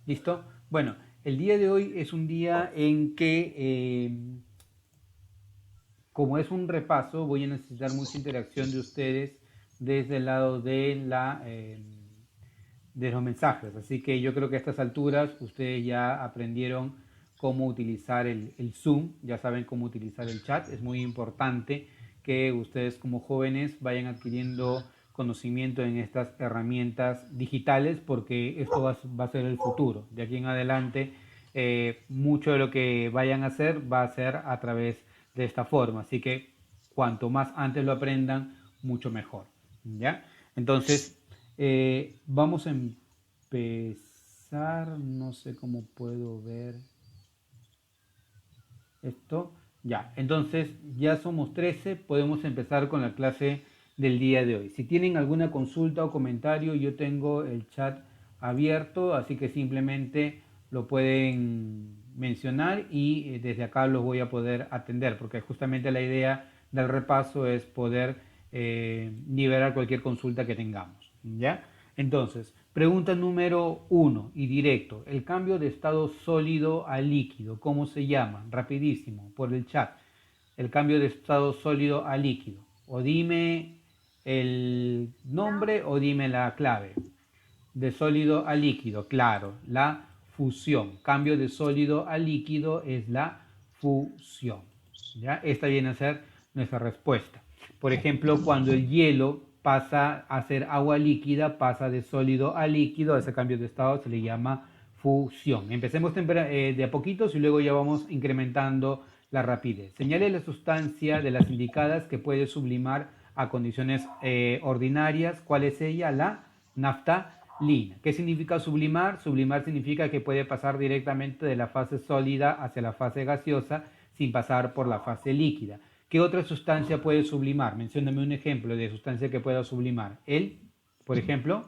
¿Listo? Bueno, el día de hoy es un día en que, como es un repaso, voy a necesitar mucha interacción de ustedes desde el lado de los mensajes. Así que yo creo que a estas alturas ustedes ya aprendieron cómo utilizar el Zoom, ya saben cómo utilizar el chat. Es muy importante que ustedes como jóvenes vayan adquiriendo conocimiento en estas herramientas digitales porque esto va a ser el futuro. De aquí en adelante, mucho de lo que vayan a hacer va a ser a través de esta forma. Así que cuanto más antes lo aprendan, mucho mejor. ¿Ya? Entonces, vamos a empezar. No sé cómo puedo ver esto. Ya, entonces ya somos 13. Podemos empezar con la clase del día de hoy. Si tienen alguna consulta o comentario, yo tengo el chat abierto, así que simplemente lo pueden mencionar y desde acá los voy a poder atender, porque justamente la idea del repaso es poder liberar cualquier consulta que tengamos. ¿Ya? Entonces, pregunta número uno y directo. El cambio de estado sólido a líquido, ¿cómo se llama? Rapidísimo, por el chat. El cambio de estado sólido a líquido. O dime el nombre o dime la clave. De sólido a líquido, claro, la fusión. Cambio de sólido a líquido es la fusión. ¿Ya? Esta viene a ser nuestra respuesta. Por ejemplo, cuando el hielo pasa a ser agua líquida, pasa de sólido a líquido, a ese cambio de estado se le llama fusión. Empecemos de a poquitos y luego ya vamos incrementando la rapidez. Señale la sustancia de las indicadas que puede sublimar a condiciones ordinarias. ¿Cuál es ella? La naftalina. ¿Qué significa sublimar? Sublimar significa que puede pasar directamente de la fase sólida hacia la fase gaseosa sin pasar por la fase líquida. ¿Qué otra sustancia puede sublimar? Mencióname un ejemplo de sustancia que pueda sublimar. Por ejemplo,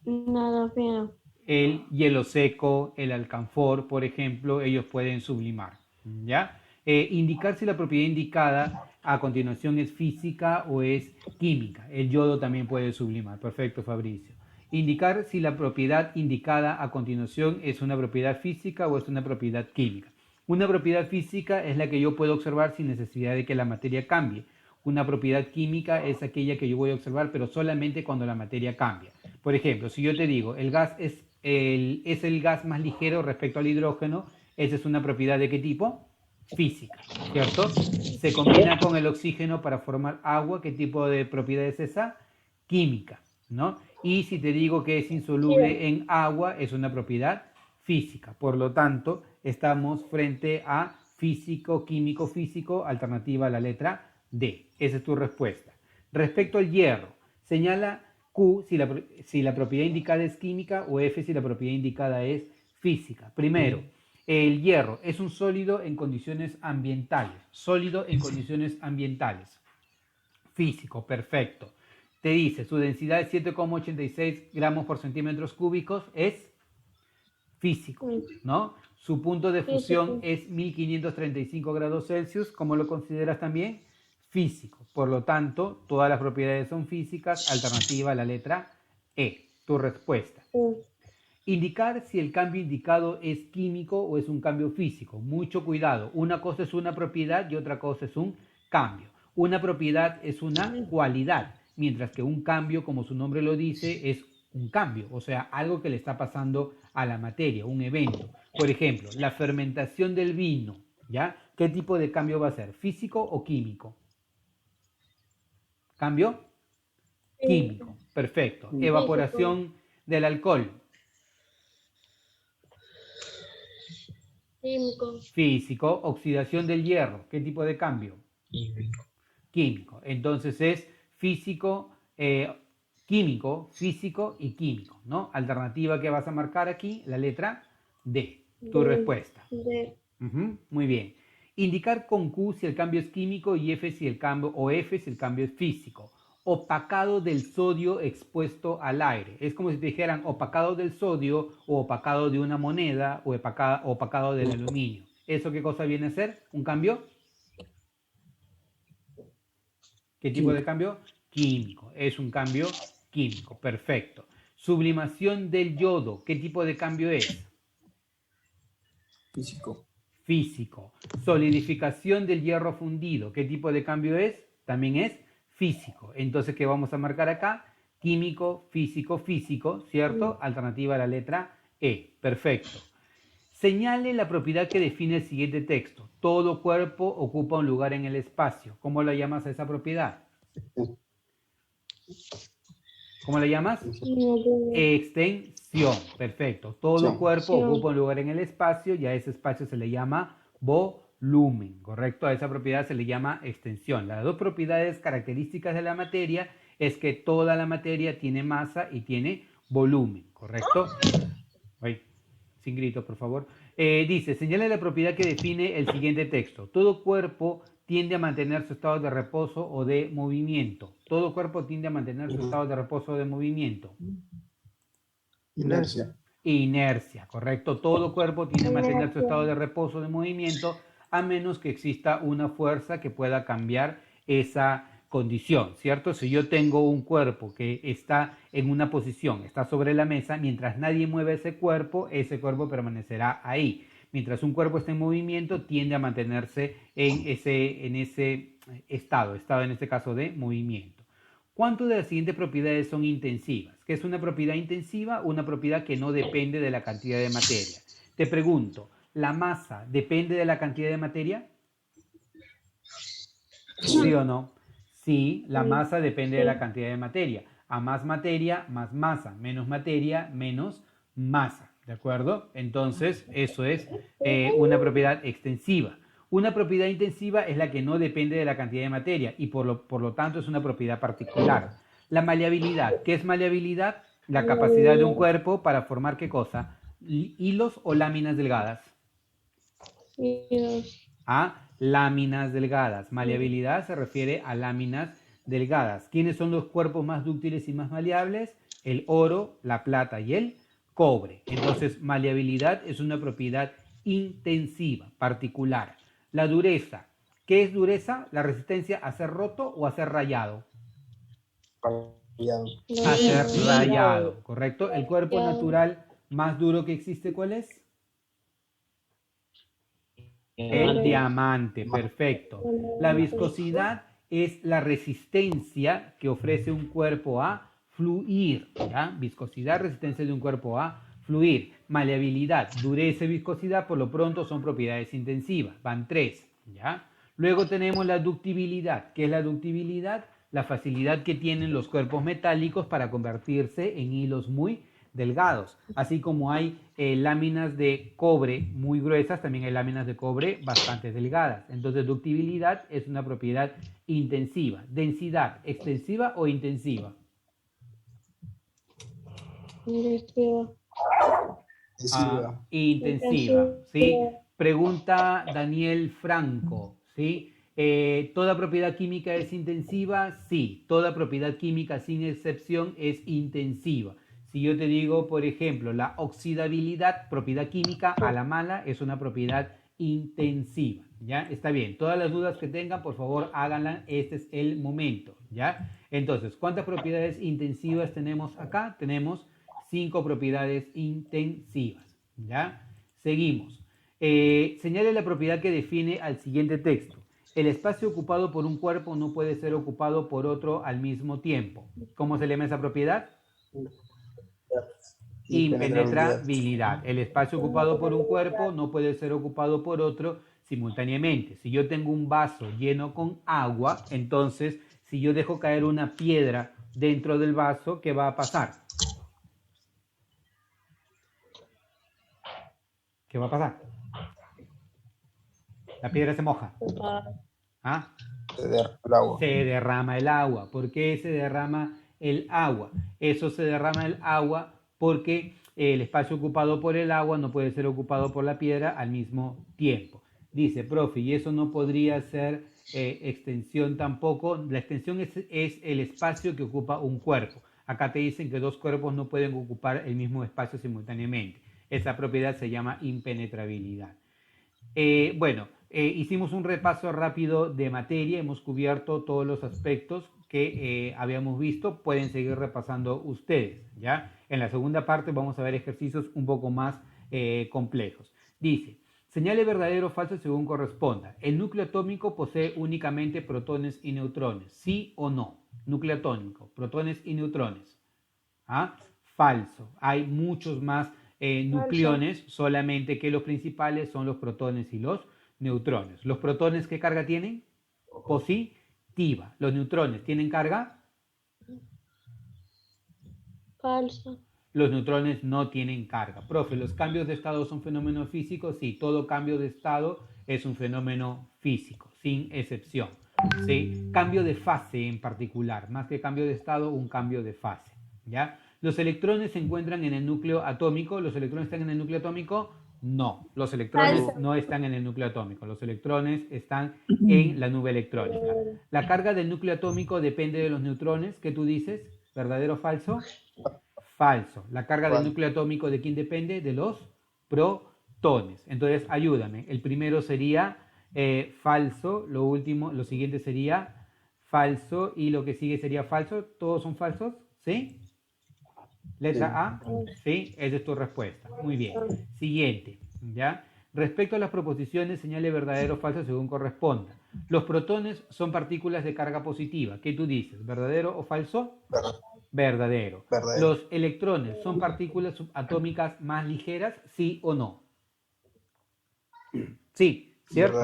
Nada fino. el hielo seco, el alcanfor, por ejemplo, ellos pueden sublimar. ¿Ya? Indicar si la propiedad indicada a continuación es física o es química. El yodo también puede sublimar. Perfecto, Fabricio. Indicar si la propiedad indicada a continuación es una propiedad física o es una propiedad química. Una propiedad física es la que yo puedo observar sin necesidad de que la materia cambie. Una propiedad química es aquella que yo voy a observar, pero solamente cuando la materia cambia. Por ejemplo, si yo te digo, el gas es el gas más ligero respecto al hidrógeno, esa es una propiedad de qué tipo? Física, ¿cierto? Se combina con el oxígeno para formar agua, ¿qué tipo de propiedad es esa? Química, ¿no? Y si te digo que es insoluble en agua, es una propiedad física. Por lo tanto, estamos frente a físico, químico, físico, alternativa a la letra D. Esa es tu respuesta. Respecto al hierro, señala Q si la propiedad indicada es química o F si la propiedad indicada es física. Primero, el hierro es un sólido en condiciones ambientales. Sólido en condiciones ambientales. Físico, perfecto. Te dice, su densidad es 7,86 gramos por centímetros cúbicos, es físico, ¿no? Su punto de fusión Físico. es 1535 grados Celsius, ¿cómo lo consideras también? Físico. Por lo tanto, todas las propiedades son físicas, alternativa a la letra E. Tu respuesta. Indicar si el cambio indicado es químico o es un cambio físico. Mucho cuidado. Una cosa es una propiedad y otra cosa es un cambio. Una propiedad es una cualidad, mientras que un cambio, como su nombre lo dice, es un cambio, o sea, algo que le está pasando a la materia, un evento. Por ejemplo, la fermentación del vino, ¿ya? ¿Qué tipo de cambio va a ser? ¿Físico o químico? ¿Cambio? Químico. Perfecto. Físico. Evaporación del alcohol. Químico. Físico. Oxidación del hierro. ¿Qué tipo de cambio? Químico. Entonces es físico, químico, físico y químico, ¿no? Alternativa que vas a marcar aquí, la letra D. Tu respuesta. Muy bien. Indicar con Q si el cambio es químico y F si el cambio, o F si el cambio es físico. Opacado del sodio expuesto al aire. Es como si te dijeran opacado del sodio o opacado de una moneda o opacado del aluminio. ¿Eso qué cosa viene a ser? ¿Un cambio? ¿Qué tipo de cambio? Químico. Es un cambio químico. Perfecto. Sublimación del yodo, ¿qué tipo de cambio es? Físico. Físico. Solidificación del hierro fundido, ¿qué tipo de cambio es? También es físico. Entonces, ¿qué vamos a marcar acá? Químico, físico, físico, ¿cierto? Alternativa a la letra E. Perfecto. Señale la propiedad que define el siguiente texto. Todo cuerpo ocupa un lugar en el espacio. ¿Cómo la llamas a esa propiedad? ¿Cómo la llamas? Extensión. Perfecto. Todo Sí. cuerpo ocupa un lugar en el espacio y a ese espacio se le llama volumen. ¿Correcto? A esa propiedad se le llama extensión. Las dos propiedades características de la materia es que toda la materia tiene masa y tiene volumen. ¿Correcto? Ay, sin gritos, por favor. Dice, señala la propiedad que define el siguiente texto. Todo cuerpo tiende a mantener su estado de reposo o de movimiento. Todo cuerpo tiende a mantener su estado de reposo o de movimiento. Inercia. Inercia, correcto. Todo cuerpo tiende a mantener su estado de reposo o de movimiento a menos que exista una fuerza que pueda cambiar esa condición, ¿cierto? Si yo tengo un cuerpo que está en una posición, está sobre la mesa, mientras nadie mueve ese cuerpo permanecerá ahí. Mientras un cuerpo está en movimiento, tiende a mantenerse en ese estado en este caso de movimiento. ¿Cuántas de las siguientes propiedades son intensivas? ¿Qué es una propiedad intensiva? Una propiedad que no depende de la cantidad de materia. Te pregunto, ¿la masa depende de la cantidad de materia? ¿Sí o no? Sí, la masa depende de la cantidad de materia. A más materia, más masa. Menos materia, menos masa. ¿De acuerdo? Entonces, eso es una propiedad extensiva. Una propiedad intensiva es la que no depende de la cantidad de materia y por lo tanto es una propiedad particular. La maleabilidad. ¿Qué es maleabilidad? La capacidad de un cuerpo para formar ¿qué cosa? ¿Hilos o láminas delgadas? A láminas delgadas. Maleabilidad se refiere a láminas delgadas. ¿Quiénes son los cuerpos más dúctiles y más maleables? El oro, la plata y el cobre. Entonces, maleabilidad es una propiedad intensiva, particular. La dureza. ¿Qué es dureza? La resistencia a ser roto o a ser rayado. A ser rayado, ¿correcto? El cuerpo natural más duro que existe, ¿cuál es? El diamante, perfecto. La viscosidad es la resistencia que ofrece un cuerpo a fluir, ¿ya? Viscosidad, resistencia de un cuerpo a fluir. Maleabilidad, dureza y viscosidad, por lo pronto son propiedades intensivas, van 3, ¿ya? Luego tenemos la ductibilidad. ¿Qué es la ductibilidad? La facilidad que tienen los cuerpos metálicos para convertirse en hilos muy delgados. Así como hay láminas de cobre muy gruesas, también hay láminas de cobre bastante delgadas. Entonces, ductibilidad es una propiedad intensiva. Densidad, ¿extensiva o intensiva? Intensiva, ¿sí? Pregunta Daniel Franco, ¿sí? ¿Toda propiedad química es intensiva? Sí, toda propiedad química sin excepción es intensiva. Si yo te digo, por ejemplo, la oxidabilidad, propiedad química a la mala, es una propiedad intensiva, ¿ya? Está bien. Todas las dudas que tengan, por favor, háganlas. Este es el momento, ¿ya? Entonces, ¿cuántas propiedades intensivas tenemos acá? Tenemos 5 propiedades intensivas, ¿ya? Seguimos. Señale la propiedad que define al siguiente texto. El espacio ocupado por un cuerpo no puede ser ocupado por otro al mismo tiempo. ¿Cómo se llama esa propiedad? Impenetrabilidad. El espacio ocupado por un cuerpo no puede ser ocupado por otro simultáneamente. Si yo tengo un vaso lleno con agua, entonces si yo dejo caer una piedra dentro del vaso, ¿qué va a pasar? ¿Qué va a pasar? La piedra se moja. ¿Ah? Se derrama el agua. Se derrama el agua. ¿Por qué se derrama el agua? Eso se derrama el agua porque el espacio ocupado por el agua no puede ser ocupado por la piedra al mismo tiempo. Dice, profe, y eso no podría ser extensión tampoco. La extensión es el espacio que ocupa un cuerpo. Acá te dicen que 2 cuerpos no pueden ocupar el mismo espacio simultáneamente. Esa propiedad se llama impenetrabilidad. Hicimos un repaso rápido de materia, hemos cubierto todos los aspectos que habíamos visto, pueden seguir repasando ustedes, ¿ya? En la segunda parte vamos a ver ejercicios un poco más complejos. Dice, señale verdadero o falso según corresponda. El núcleo atómico posee únicamente protones y neutrones. ¿Sí o no? Núcleo atómico, protones y neutrones. ¿Ah? Falso. Hay muchos más nucleones, solamente que los principales son los protones y los neutrones. ¿Los protones qué carga tienen? Positiva. ¿Los neutrones tienen carga? Falso. Los neutrones no tienen carga. Profe, ¿los cambios de estado son fenómenos físicos? Sí, todo cambio de estado es un fenómeno físico, sin excepción. ¿Sí? Cambio de fase en particular, más que cambio de estado, un cambio de fase. ¿Ya? ¿Los electrones se encuentran en el núcleo atómico? ¿Los electrones están en el núcleo atómico? No, los electrones Falso. no están en el núcleo atómico. Los electrones están en la nube electrónica. La carga del núcleo atómico depende de los neutrones. ¿Qué tú dices? ¿Verdadero o falso? Falso. La carga del núcleo atómico, ¿de quién depende? De los protones. Entonces, ayúdame. El primero sería falso, lo siguiente sería falso y lo que sigue sería falso. ¿Todos son falsos? ¿Sí? Letra A. ¿Sí? Esa es tu respuesta. Muy bien. Siguiente. ¿Ya? Respecto a las proposiciones, señale verdadero o falso según corresponda. Los protones son partículas de carga positiva. ¿Qué tú dices? ¿Verdadero o falso? Verdadero. ¿Los electrones son partículas subatómicas más ligeras? ¿Sí o no? Sí, ¿cierto?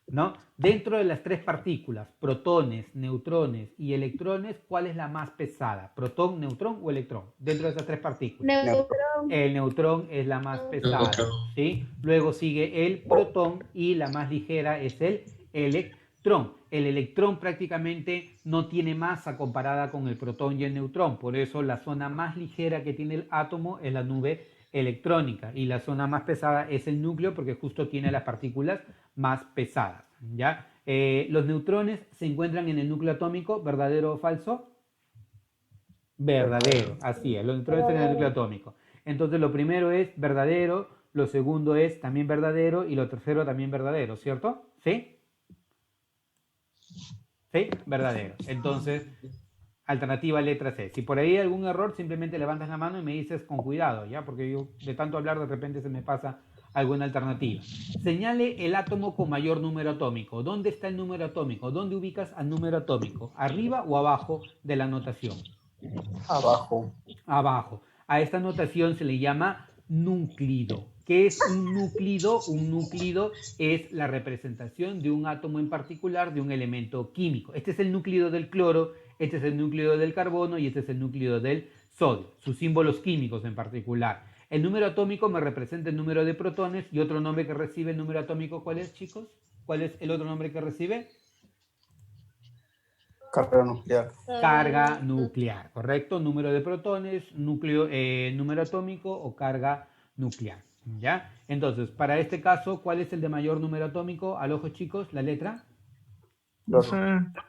¿No? Dentro de las tres partículas, protones, neutrones y electrones, ¿cuál es la más pesada? ¿Protón, neutrón o electrón? Dentro de esas tres partículas. Neutrón. El neutrón es la más pesada, ¿sí? Luego sigue el protón y la más ligera es el electrón. El electrón prácticamente no tiene masa comparada con el protón y el neutrón, por eso la zona más ligera que tiene el átomo es la nube electrónica y la zona más pesada es el núcleo porque justo tiene las partículas más pesadas, ¿ya? Los neutrones se encuentran en el núcleo atómico, ¿verdadero o falso? Verdadero, así es, los neutrones están en el núcleo atómico. Entonces lo primero es verdadero, lo segundo es también verdadero y lo tercero también verdadero, ¿cierto? ¿Sí? ¿Sí? Verdadero. Entonces, alternativa letra C. Si por ahí hay algún error, simplemente levantas la mano y me dices con cuidado, ¿ya? Porque yo de tanto hablar de repente se me pasa alguna alternativa. Señale el átomo con mayor número atómico. ¿Dónde está el número atómico? ¿Dónde ubicas al número atómico? ¿Arriba o abajo de la notación? Abajo. Abajo. A esta notación se le llama núclido. ¿Qué es un núclido? Un núclido es la representación de un átomo en particular de un elemento químico. Este es el núclido del cloro, este es el núcleo del carbono y este es el núcleo del sodio, sus símbolos químicos en particular. El número atómico me representa el número de protones y otro nombre que recibe el número atómico, ¿cuál es, chicos? ¿Cuál es el otro nombre que recibe? Carga nuclear. Carga nuclear, ¿correcto? Número de protones, número atómico o carga nuclear, ¿ya? Entonces, para este caso, ¿cuál es el de mayor número atómico? Al ojo, chicos, la letra.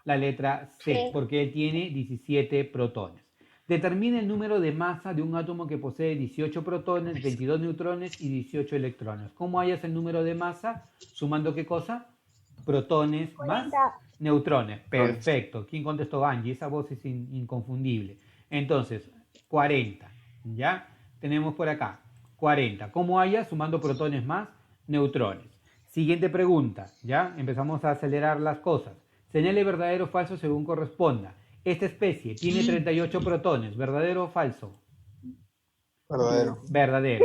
La letra C, porque él tiene 17 protones. Determina el número de masa de un átomo que posee 18 protones, 22 neutrones y 18 electrones. ¿Cómo hallas el número de masa? ¿Sumando qué cosa? Protones más neutrones. Perfecto. ¿Quién contestó? Angie. Esa voz es inconfundible. Entonces, 40. ¿Ya? Tenemos por acá 40. ¿Cómo hallas? Sumando protones más neutrones. Siguiente pregunta. ¿Ya? Empezamos a acelerar las cosas. Señale verdadero o falso según corresponda. Esta especie tiene 38 protones. ¿Verdadero o falso? Verdadero. Verdadero.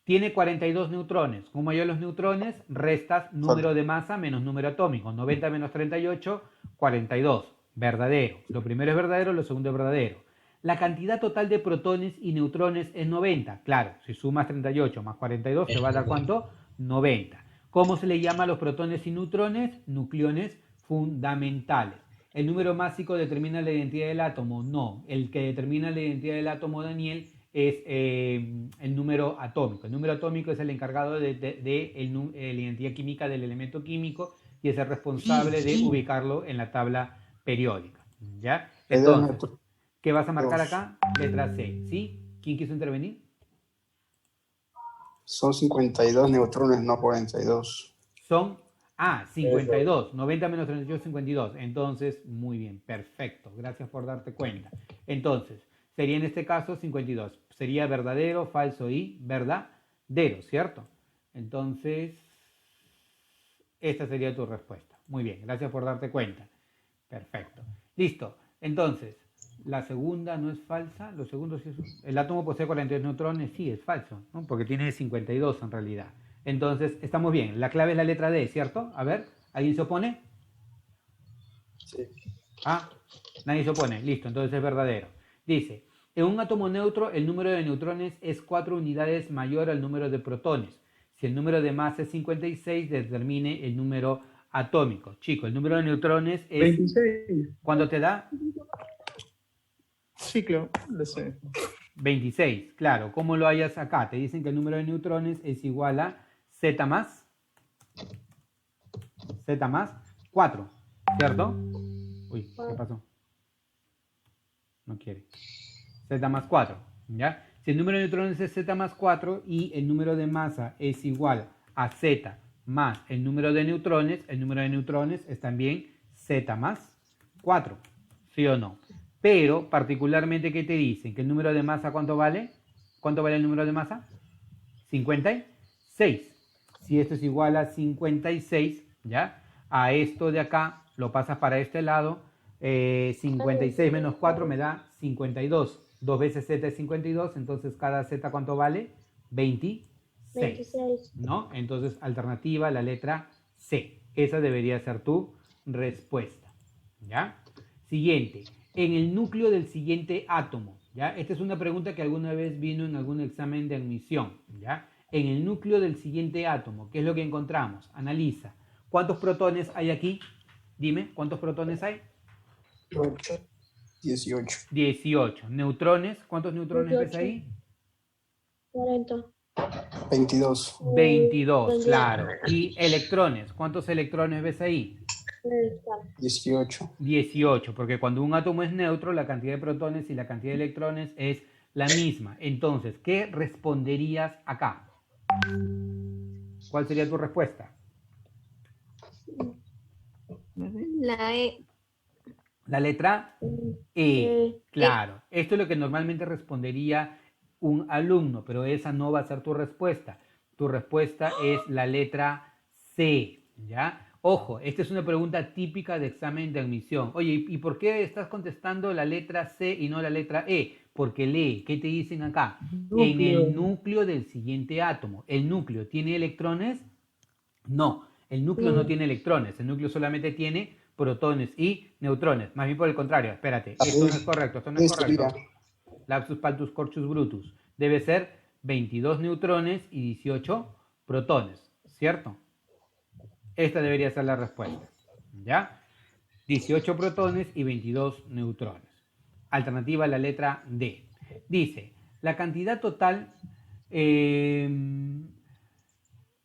Tiene 42 neutrones. ¿Cómo hallas los neutrones? Restas número de masa menos número atómico. 90 menos 38, 42. Verdadero. Lo primero es verdadero, lo segundo es verdadero. La cantidad total de protones y neutrones es 90. Claro, si sumas 38 más 42, ¿te va a dar cuánto? 90. ¿Cómo se le llama a los protones y neutrones? Nucleones fundamentales. ¿El número másico determina la identidad del átomo? No. El que determina la identidad del átomo, Daniel, es el número atómico. El número atómico es el encargado de la identidad química del elemento químico y es el responsable de ubicarlo en la tabla periódica. ¿Ya? Entonces, ¿qué vas a marcar acá? Letra C. ¿Sí? ¿Quién quiso intervenir? Son 52 neutrones, no 42. Son 52. 90 menos 38, 52. Entonces, muy bien, perfecto. Gracias por darte cuenta. Entonces, sería en este caso 52. sería verdadero, falso y verdadero, ¿cierto? Entonces, esta sería tu respuesta. Muy bien, gracias por darte cuenta. Perfecto. Listo. Entonces, la segunda no es falsa. Lo segundo sí es... El átomo posee 42 neutrones, sí, es falso, ¿no? Porque tiene 52 en realidad. Entonces, estamos bien. La clave es la letra D, ¿cierto? A ver, ¿alguien se opone? Sí. Ah, nadie se opone. Listo, entonces es verdadero. Dice, en un átomo neutro el número de neutrones es 4 unidades mayor al número de protones. Si el número de masa es 56, determine el número atómico. Chicos, el número de neutrones es... 26. ¿Cuánto te da? Sí, claro, lo sé. 26, claro. ¿Cómo lo hayas acá? Te dicen que el número de neutrones es igual a Z más 4, ¿cierto? Uy, ¿qué pasó? No quiere. Z más 4, ¿ya? Si el número de neutrones es Z más 4 y el número de masa es igual a Z más el número de neutrones es también Z más 4, ¿sí o no? Pero, particularmente, ¿qué te dicen? ¿Que el número de masa cuánto vale? ¿Cuánto vale el número de masa? 56. Si esto es igual a 56, ¿ya? A esto de acá lo pasas para este lado. 56 menos 4 me da 52. 2 veces z es 52, entonces cada z ¿cuánto vale? 26. 26. ¿No? Entonces, alternativa, la letra C. Esa debería ser tu respuesta. ¿Ya? Siguiente. En el núcleo del siguiente átomo. ¿Ya? Esta es una pregunta que alguna vez vino en algún examen de admisión. ¿Ya? En el núcleo del siguiente átomo, ¿qué es lo que encontramos? Analiza. ¿Cuántos protones hay aquí? Dime, ¿cuántos protones hay? 8, 18. 18. ¿Neutrones? ¿Cuántos neutrones ves 18. ahí? 40. 22. 22, claro. ¿Y electrones? ¿Cuántos electrones ves ahí? 18. 18, porque cuando un átomo es neutro, la cantidad de protones y la cantidad de electrones es la misma. Entonces, ¿qué responderías acá? ¿Cuál sería tu respuesta? La E. La letra E. Claro, esto es lo que normalmente respondería un alumno, pero esa no va a ser tu respuesta. Tu respuesta es la letra C, ¿ya? Ojo, esta es una pregunta típica de examen de admisión. Oye, ¿y por qué estás contestando la letra C y no la letra E? Porque lee, ¿qué te dicen acá? En el núcleo del siguiente átomo. ¿El núcleo tiene electrones? No, el núcleo no tiene electrones, el núcleo solamente tiene protones y neutrones. Más bien por el contrario, espérate, esto no es correcto, esto no es correcto. Lapsus paltus corchus brutus. Debe ser 22 neutrones y 18 protones, ¿cierto? Esta debería ser la respuesta, ¿ya? 18 protones y 22 neutrones. Alternativa a la letra D. Dice, la cantidad total...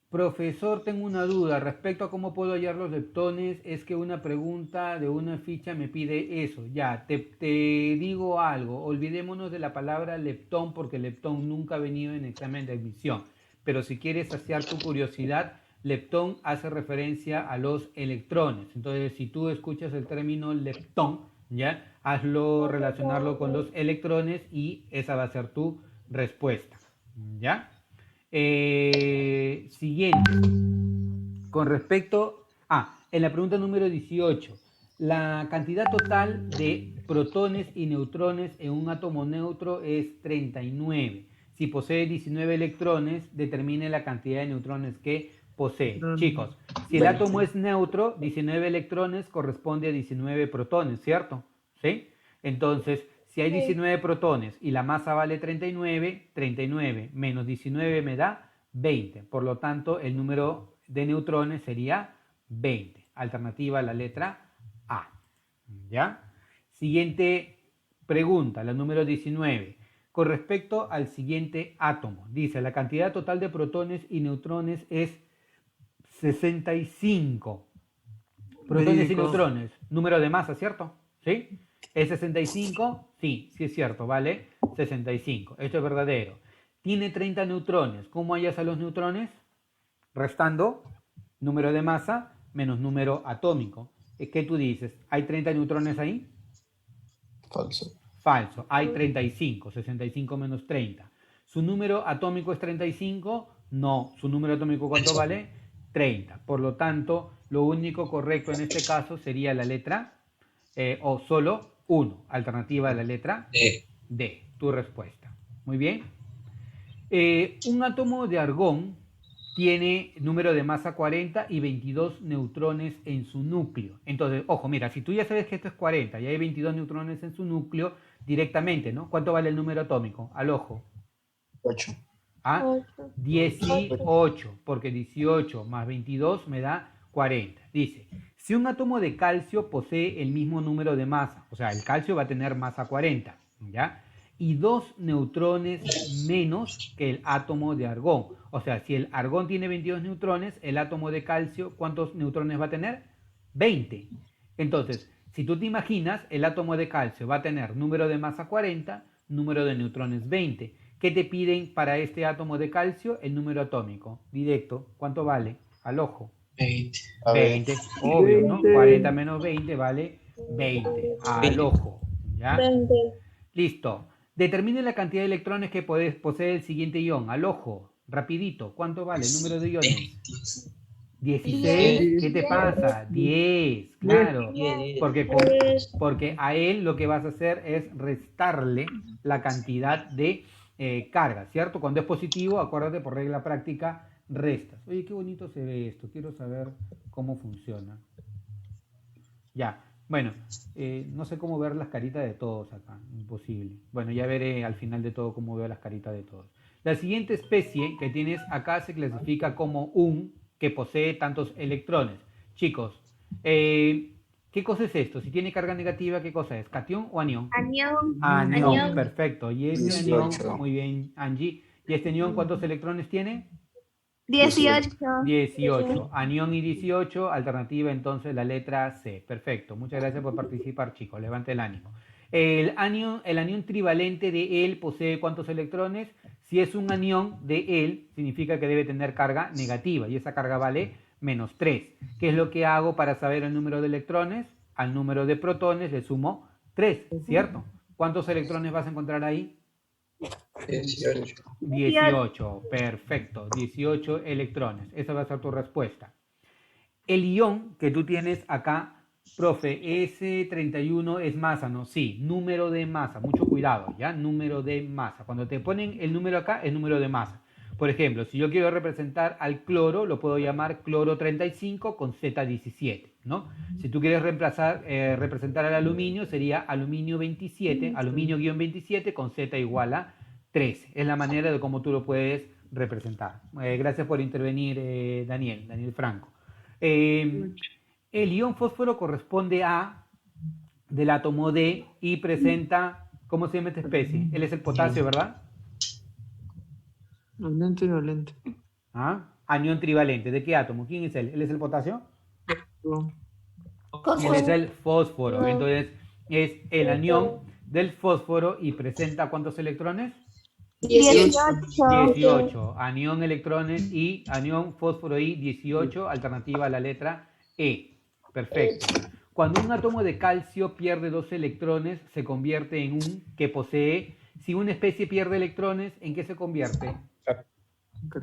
Profesor, tengo una duda respecto a cómo puedo hallar los leptones. Es que una pregunta de una ficha me pide eso. Ya, te digo algo. Olvidémonos de la palabra leptón porque leptón nunca ha venido en examen de admisión. Pero si quieres saciar tu curiosidad, leptón hace referencia a los electrones. Entonces, si tú escuchas el término leptón, ya, hazlo relacionarlo con los electrones y esa va a ser tu respuesta. ¿Ya? Siguiente. Con respecto en la pregunta número 18, la cantidad total de protones y neutrones en un átomo neutro es 39. Si posee 19 electrones, determine la cantidad de neutrones que posee. Chicos, si el átomo es neutro, 19 electrones corresponde a 19 protones, ¿cierto? ¿Sí? Entonces, si hay 19 protones y la masa vale 39, 39 menos 19 me da 20. Por lo tanto, el número de neutrones sería 20. Alternativa a la letra A. ¿Ya? Siguiente pregunta, la número 19. Con respecto al siguiente átomo, dice, la cantidad total de protones y neutrones es 65. Protones y neutrones, número de masa, ¿cierto? ¿Sí? ¿Es 65? Sí, sí es cierto, vale 65. Esto es verdadero. Tiene 30 neutrones. ¿Cómo hallas a los neutrones? Restando número de masa menos número atómico. ¿Qué tú dices? ¿Hay 30 neutrones ahí? Falso. Falso. Hay 35. 65 menos 30. ¿Su número atómico es 35? No. ¿Su número atómico cuánto vale? 30. Por lo tanto, lo único correcto en este caso sería la letra o solo 1. Alternativa a la letra D. Tu respuesta. Muy bien. Un átomo de argón tiene número de masa 40 y 22 neutrones en su núcleo. Entonces, ojo, mira, si tú ya sabes que esto es 40 y hay 22 neutrones en su núcleo, directamente, ¿no? ¿Cuánto vale el número atómico? Al ojo. 8. ¿Ah? 8. 18, porque 18 más 22 me da 40. Dice, si un átomo de calcio posee el mismo número de masa, o sea, el calcio va a tener masa 40, ¿ya? Y 2 neutrones menos que el átomo de argón. O sea, si el argón tiene 22 neutrones, el átomo de calcio, ¿cuántos neutrones va a tener? 20. Entonces, si tú te imaginas, el átomo de calcio va a tener número de masa 40, número de neutrones 20. ¿Qué te piden para este átomo de calcio? El número atómico. Directo. ¿Cuánto vale? Al ojo. 20. 20. Obvio, ¿no? 40 menos 20 vale 20. Al ojo. ¿Ya? 20. Listo. Determine la cantidad de electrones que posee el siguiente ion. Al ojo. Rapidito. ¿Cuánto vale el número de iones? 16. ¿Qué te pasa? 10. Claro. Porque a él lo que vas a hacer es restarle la cantidad de carga, ¿cierto? Cuando es positivo, acuérdate, por regla práctica, restas. Oye, qué bonito se ve esto. Quiero saber cómo funciona. Ya. Bueno, no sé cómo ver las caritas de todos acá. Imposible. Bueno, ya veré al final de todo cómo veo las caritas de todos. La siguiente especie que tienes acá se clasifica como un que posee tantos electrones. Chicos, ¿qué cosa es esto? Si tiene carga negativa, ¿qué cosa es? ¿Catión o anión? Anión. Anión, perfecto. Y este 18. anión, muy bien, Angie. ¿Y este anión cuántos electrones tiene? 18. 18. Anión y 18, alternativa entonces la letra C. Perfecto. Muchas gracias por participar, chicos. Levante el ánimo. El anión trivalente de él posee ¿cuántos electrones? Si es un anión de él, significa que debe tener carga negativa y esa carga vale menos 3. ¿Qué es lo que hago para saber el número de electrones? Al número de protones le sumo 3, ¿cierto? ¿Cuántos electrones vas a encontrar ahí? 18. 18, perfecto, 18 electrones. Esa va a ser tu respuesta. El ion que tú tienes acá, profe, S31 es masa, ¿no? Sí, número de masa, mucho cuidado, ¿ya? Número de masa. Cuando te ponen el número acá, es número de masa. Por ejemplo, si yo quiero representar al cloro, lo puedo llamar cloro 35 con Z17, ¿no? Si tú quieres representar al aluminio, sería aluminio 27, aluminio-27 con Z igual a 13. Es la manera de cómo tú lo puedes representar. Gracias por intervenir, Daniel Franco. El ion fósforo corresponde a del átomo D y presenta, ¿cómo se llama esta especie? Él es el potasio, ¿verdad? Anión trivalente. ¿Ah? Anión trivalente. ¿De qué átomo? ¿Quién es él? ¿Él es el potasio? Él es el fósforo. Entonces es el anión del fósforo y presenta ¿cuántos electrones? 18. Anión electrones y anión fósforo y 18, alternativa a la letra E. Perfecto. Cuando un átomo de calcio pierde 2 electrones, se convierte en un que posee. Si una especie pierde electrones, ¿en qué se convierte?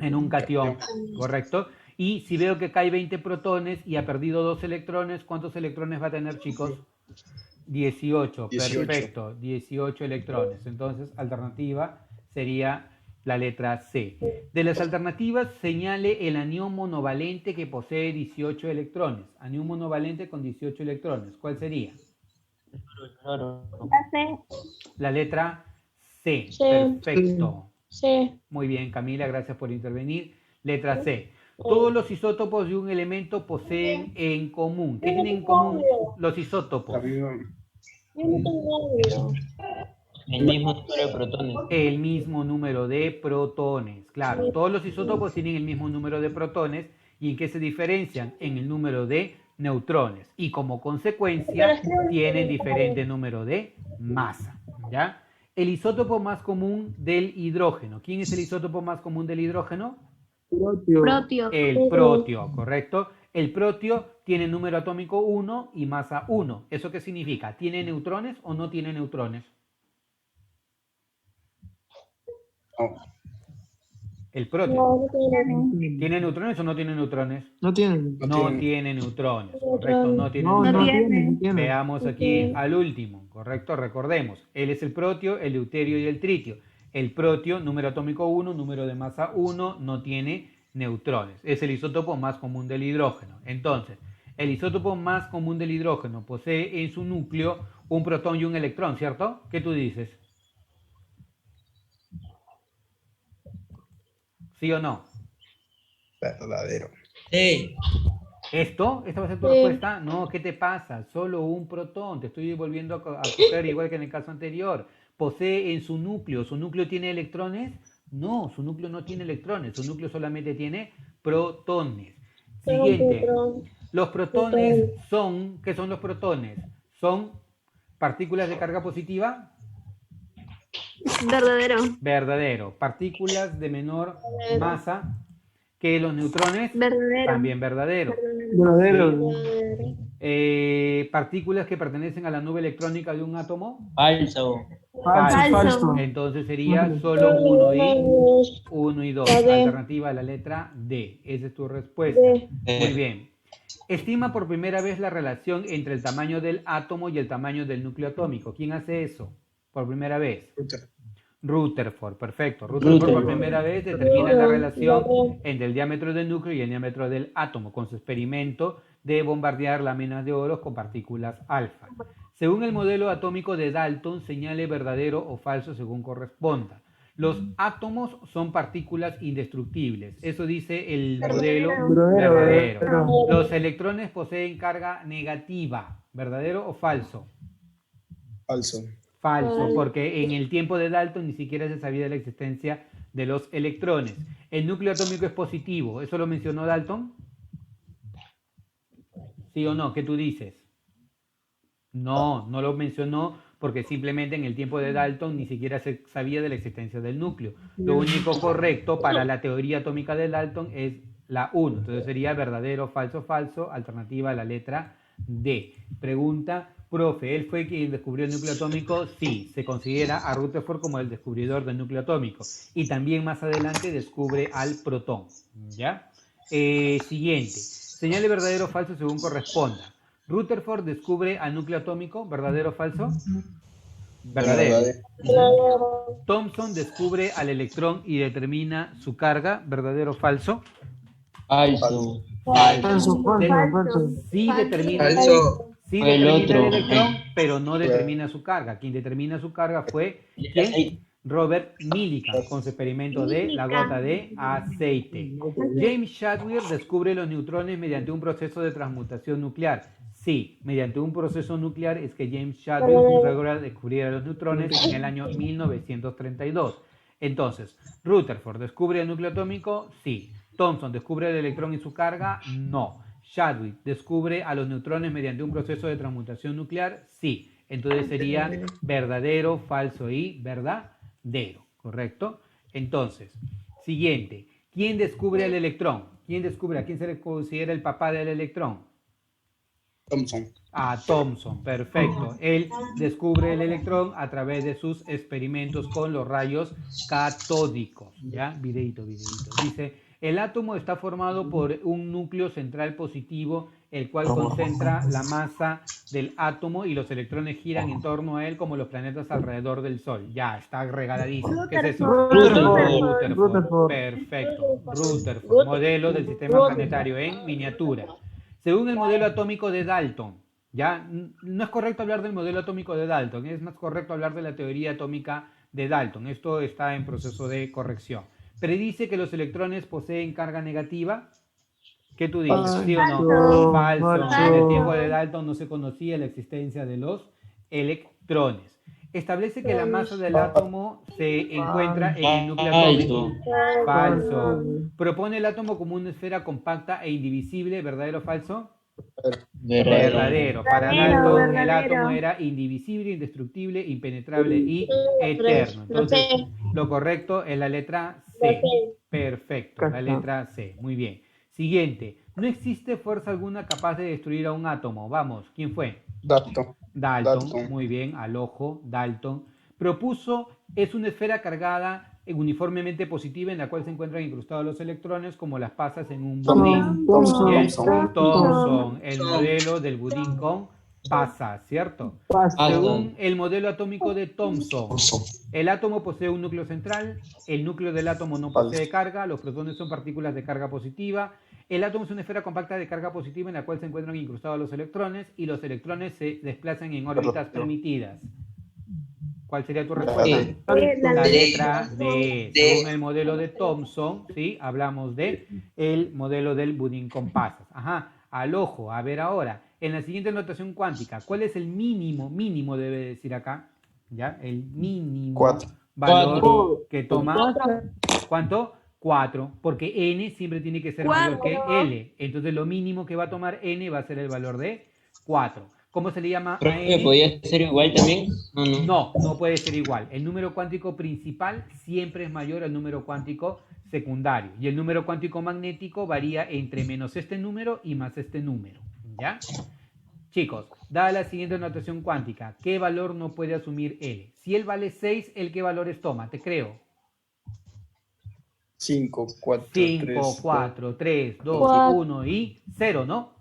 En un catión, ¿correcto? Y si veo que acá hay 20 protones y ha perdido 2 electrones, ¿cuántos electrones va a tener, chicos? 18, perfecto, 18 electrones. Entonces, alternativa sería la letra C. De las alternativas, señale el anión monovalente que posee 18 electrones. Anión monovalente con 18 electrones. ¿Cuál sería? La letra C. Perfecto. Sí. Muy bien, Camila, gracias por intervenir. Letra C. Todos los isótopos de un elemento poseen en común. ¿Qué tienen en común los isótopos? El mismo número de protones. El mismo número de protones. Claro, todos los isótopos tienen el mismo número de protones. ¿Y en qué se diferencian? En el número de neutrones. Y como consecuencia, tienen diferente número de masa. ¿Ya? El isótopo más común del hidrógeno. ¿Quién es el isótopo más común del hidrógeno? Protio. El protio, ¿correcto? El protio tiene número atómico 1 y masa 1. ¿Eso qué significa? ¿Tiene neutrones o no tiene neutrones? No. El protio. No, no tiene. ¿Tiene neutrones o no tiene neutrones? No tiene. No tiene neutrones, correcto, no tiene No, neutrones. no tiene. Veamos aquí al último, correcto, recordemos. Él es el protio, el deuterio y el tritio. El protio, número atómico 1, número de masa 1, no tiene neutrones. Es el isótopo más común del hidrógeno. Entonces, el isótopo más común del hidrógeno posee en su núcleo un protón y un electrón, ¿cierto? ¿Qué tú dices? ¿Sí o no? Verdadero. Sí. ¿Esta va a ser tu respuesta? No, ¿qué te pasa? Solo un protón, te estoy volviendo a coger igual que en el caso anterior. ¿Posee en su núcleo tiene electrones? No, su núcleo no tiene electrones, su núcleo solamente tiene protones. Siguiente, los protones son, ¿qué son los protones? Son partículas de carga positiva. Verdadero. Verdadero. Partículas de menor masa que los neutrones. Verdadero. También verdadero. Verdadero. Partículas que pertenecen a la nube electrónica de un átomo. Falso. Falso. Entonces sería solo 1 y 2. Alternativa a la letra D. Esa es tu respuesta. Muy bien. Estima por primera vez la relación entre el tamaño del átomo y el tamaño del núcleo atómico. ¿Quién hace eso por primera vez? Rutherford, perfecto. Rutherford por primera vez determina la relación entre el diámetro del núcleo y el diámetro del átomo con su experimento de bombardear láminas de oro con partículas alfa. Según el modelo atómico de Dalton, señale verdadero o falso según corresponda. Los átomos son partículas indestructibles. Eso dice el modelo verdadero. Los electrones poseen carga negativa. ¿Verdadero o falso? Falso. Falso, porque en el tiempo de Dalton ni siquiera se sabía de la existencia de los electrones. El núcleo atómico es positivo. ¿Eso lo mencionó Dalton? ¿Sí o no? ¿Qué tú dices? No, no lo mencionó porque simplemente en el tiempo de Dalton ni siquiera se sabía de la existencia del núcleo. Lo único correcto para la teoría atómica de Dalton es la 1. Entonces sería verdadero, falso, falso, alternativa a la letra D. Pregunta, profe, ¿él fue quien descubrió el núcleo atómico? Sí, se considera a Rutherford como el descubridor del núcleo atómico. Y también más adelante descubre al protón. ¿Ya? Siguiente. Señale verdadero o falso según corresponda. Rutherford descubre al núcleo atómico, ¿verdadero o falso? Verdadero. Thomson descubre al electrón y determina su carga, ¿verdadero o falso? Falso. Falso. Sí determina, Falso. sí Fue el determina otro. el electrón, pero no determina su carga. Quien determina su carga fue ¿quién? Robert Millikan, con su experimento de la gota de aceite. James Chadwick descubre los neutrones mediante un proceso de transmutación nuclear. Sí, mediante un proceso nuclear es que James Chadwick logra descubrir los neutrones en el año 1932. Entonces, Rutherford descubre el núcleo atómico, sí. Thomson descubre el electrón y su carga, no. Chadwick descubre a los neutrones mediante un proceso de transmutación nuclear, sí. Entonces sería verdadero, falso y verdadero, ¿correcto? Entonces, siguiente. ¿Quién descubre el electrón? ¿Quién descubre? ¿A quién se le considera el papá del electrón? Thomson. A Thomson, perfecto. Él descubre el electrón a través de sus experimentos con los rayos catódicos. ¿Ya? Videito. Dice, el átomo está formado por un núcleo central positivo, el cual concentra la masa del átomo y los electrones giran en torno a él como los planetas alrededor del Sol. Ya, está regaladísimo. ¿Qué es eso? Rutherford. Perfecto. Rutherford, modelo del sistema planetario en miniatura. Según el modelo atómico de Dalton, ya no es correcto hablar del modelo atómico de Dalton, es más correcto hablar de la teoría atómica de Dalton. Esto está en proceso de corrección. Predice que los electrones poseen carga negativa. ¿Qué tú dices? ¿Sí o no? Falso. En el tiempo de Dalton no se conocía la existencia de los electrones. Establece que la masa del átomo se encuentra en el núcleo atómico. Falso. Propone el átomo como una esfera compacta e indivisible, ¿verdadero o falso? Verdadero. Para Dalton el átomo era indivisible, indestructible, impenetrable y eterno. Entonces, lo correcto es la letra C. Perfecto, la letra C. Muy bien. Siguiente. No existe fuerza alguna capaz de destruir a un átomo. Vamos, ¿quién fue? Dalton. Muy bien, al ojo, Dalton. Propuso, es una esfera cargada uniformemente positiva en la cual se encuentran incrustados los electrones como las pasas en un Thomson. budín. Bien, Thomson. Thomson, el modelo del budín con pasas, ¿cierto? Según el modelo atómico de Thomson, Thomson. el átomo posee un núcleo central, el núcleo del átomo no posee carga, los protones son partículas de carga positiva, el átomo es una esfera compacta de carga positiva en la cual se encuentran incrustados los electrones y los electrones se desplazan en órbitas permitidas. ¿Cuál sería tu respuesta? La letra D. Según el modelo de Thomson, ¿sí? Hablamos de el modelo del budín con pasas. Ajá, al ojo, a ver ahora. En la siguiente notación cuántica, ¿cuál es el mínimo debe decir acá? ¿Ya? El mínimo 4. valor que toma. ¿Cuánto? 4, porque n siempre tiene que ser mayor que L. Entonces lo mínimo que va a tomar n va a ser el valor de 4. ¿Cómo se le llama a ¿Profe, n? podía ser igual también? No puede ser igual. El número cuántico principal siempre es mayor al número cuántico secundario. Y el número cuántico magnético varía entre menos este número y más este número. ¿Ya? Chicos, dada la siguiente notación cuántica, ¿qué valor no puede asumir L? Si L vale 6, ¿el qué valores toma? Te creo. 5, 4, 5, 3, 4, 3, 2, Cuatro. 1 y 0, ¿no?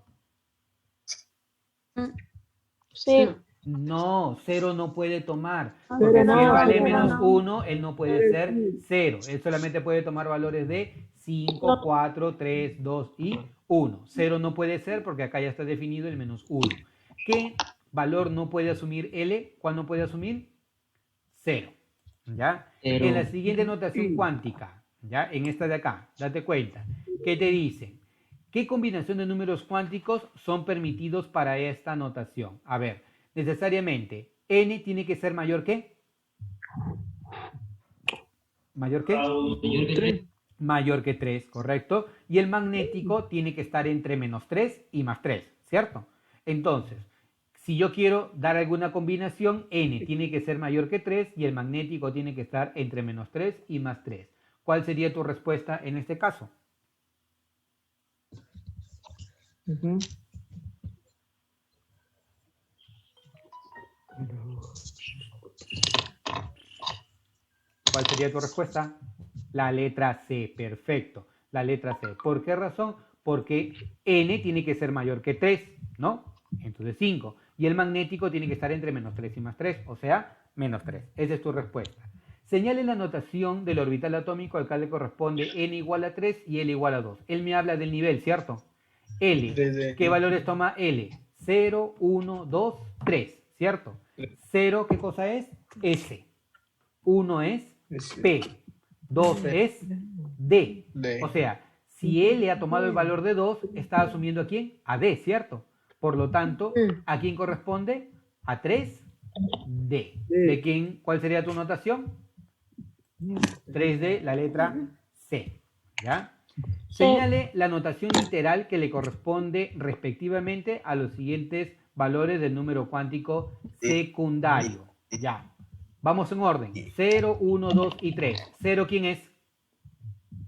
Sí. No, 0 no puede tomar. Pero Porque si no, él vale pero menos no. 1, él no puede ser 0. Él solamente puede tomar valores de 5, 4, 3, 2 y 1. 0 no puede ser porque acá ya está definido el menos 1. ¿Qué valor no puede asumir L? ¿Cuál no puede asumir? 0. ¿Ya? Cero. En la siguiente notación cuántica, ¿ya? En esta de acá, date cuenta. ¿Qué te dice? ¿Qué combinación de números cuánticos son permitidos para esta notación? A ver, necesariamente, n tiene que ser mayor que. ¿Mayor que? Mayor que 3. Mayor que 3, correcto. Y el magnético tiene que estar entre menos 3 y más 3, ¿cierto? Entonces, si yo quiero dar alguna combinación, n tiene que ser mayor que 3 y el magnético tiene que estar entre menos 3 y más 3. ¿Cuál sería tu respuesta en este caso? Ujú. ¿Cuál sería tu respuesta? La letra C, perfecto. La letra C. ¿Por qué razón? Porque n tiene que ser mayor que 3, ¿no? Entonces 5. Y el magnético tiene que estar entre menos 3 y más 3, o sea, menos 3. Esa es tu respuesta. Señale la notación del orbital atómico al cual le corresponde n igual a 3 y L igual a 2. Él me habla del nivel, ¿cierto? L. 3D. ¿Qué valores toma L? 0, 1, 2, 3, ¿cierto? 0, ¿qué cosa es? S. 1 es P. 2 es D. D. O sea, si L ha tomado el valor de 2, está asumiendo a quién? A D, ¿cierto? Por lo tanto, ¿a quién corresponde? A 3D. ¿De quién? ¿Cuál sería tu notación? 3D, la letra C. ¿Ya? Señale la notación literal que le corresponde respectivamente a los siguientes valores del número cuántico secundario. Ya. Vamos en orden. 0, 1, 2 y 3. 0, ¿quién es?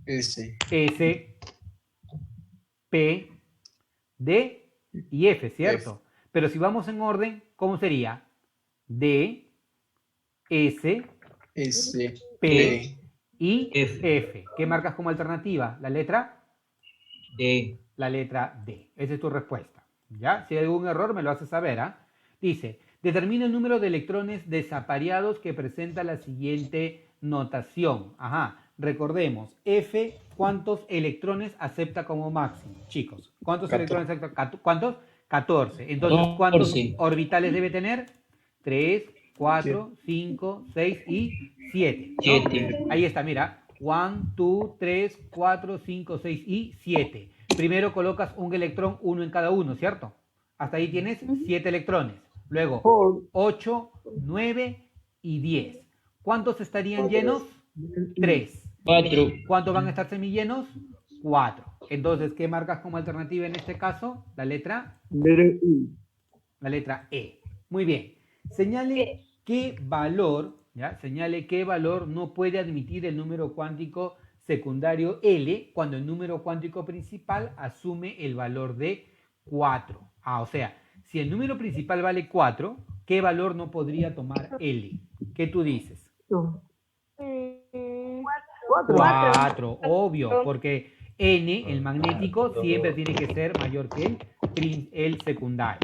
S. S, P, D y F, ¿cierto? Pero si vamos en orden, ¿cómo sería? D, S, S. P y F. F. ¿Qué marcas como alternativa? La letra D. La letra D. Esa es tu respuesta. ¿Ya? Si hay algún error, me lo haces saber. ¿Ah? Dice, determina el número de electrones desapareados que presenta la siguiente notación. Ajá. Recordemos, F, ¿cuántos electrones acepta como máximo? Chicos, ¿cuántos 14. electrones acepta? ¿Cuántos? 14. Entonces, ¿cuántos 14. orbitales debe tener? 3, 4, 5, 6 y 7. 7. Ahí está, mira. 1, 2, 3, 4, 5, 6 y 7. Primero colocas un electrón, uno en cada uno, ¿cierto? Hasta ahí tienes 7 electrones. Luego 8, 9 y 10. ¿Cuántos estarían llenos? 3. 4. ¿Cuántos van a estar semillenos? 4. Entonces, ¿qué marcas como alternativa en este caso? La letra La letra E. Muy bien. Señale qué valor, ¿ya? Señale qué valor no puede admitir el número cuántico secundario L cuando el número cuántico principal asume el valor de 4. O sea, si el número principal vale 4, ¿qué valor no podría tomar L? ¿Qué tú dices? 4, obvio, porque N, el magnético, siempre tiene que ser mayor que el secundario.